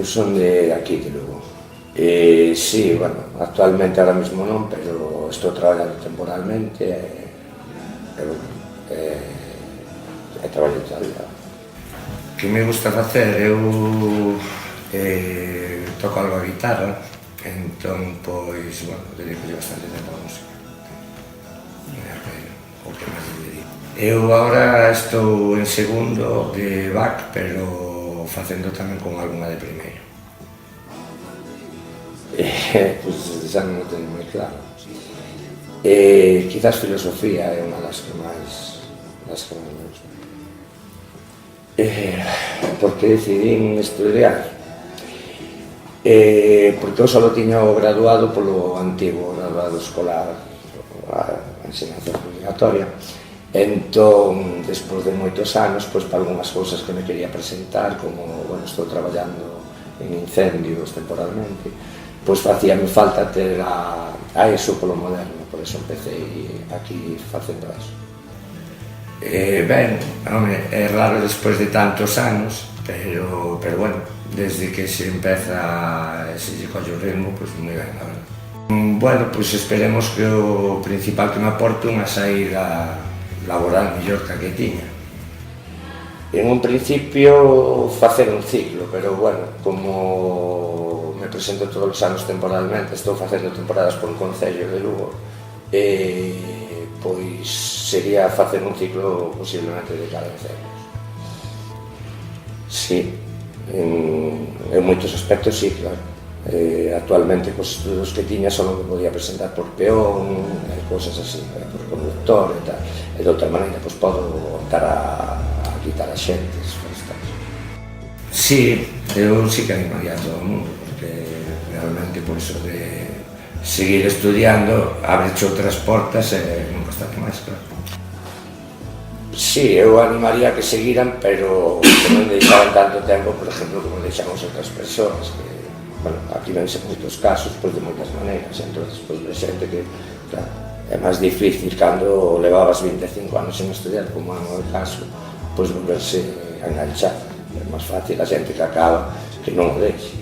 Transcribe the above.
son de aquí, de Lugo. Sí, bueno, actualmente ahora mismo non, pero estou traballando temporalmente e traballo todavía. O que me gusta facer, eu toco algo a guitarra, entón, pois, bueno, dedico bastante tempo á música. O que máis me dedico. Eu agora estou en segundo de Bach, pero facendo tamén con algunha de primeiro. Pois xa non o teño moi claro. Quizás filosofía é unha das que máis me gusta. Por que decidín estudiar? Porque eu só tiña o graduado polo antigo graduado escolar, a enseñanza obligatoria. Entón, despois de moitos anos, pois para algunhas cousas que me quería presentar, como, bueno, estou traballando en incendios temporalmente, pois facíame falta ter a ESO polo moderno, por eso empecé aquí facendo eso. Ben, home, é raro despois de tantos anos, pero bueno, desde que se empeza e se lle colle o ritmo, pois moi ben, a verdade. Bueno, pois esperemos que o principal que me aporte unha saída laboral mellor que a que tiña. En un principio facer un ciclo, pero bueno, como me presento todos os anos temporalmente, estou facendo temporadas por un concello de Lugo, pois sería facer un ciclo posiblemente de cada 11 anos. Sí, en moitos aspectos sí, claro. Actualmente, os estudos que tiña só non me podía presentar por peón, cousas así, por conductor e tal. E de outra maneira, pois podo optar a quitar as xentes. Sí, eu sí que animaría a todo o mundo, porque realmente, por iso de seguir estudiando, abreche outras portas e non costa máis, claro. Sí, eu animaría que seguiran, pero que non deixaran tanto tempo, por exemplo, como deixamos outras persoas, que, bueno, aquí vense moitos casos, pois de moitas maneiras, entón, pois de xente que, claro, é máis difícil cando levabas 25 anos en estudiar, como é o meu caso, pois volverse a enganchar. É máis fácil a xente que acaba que non o deixe.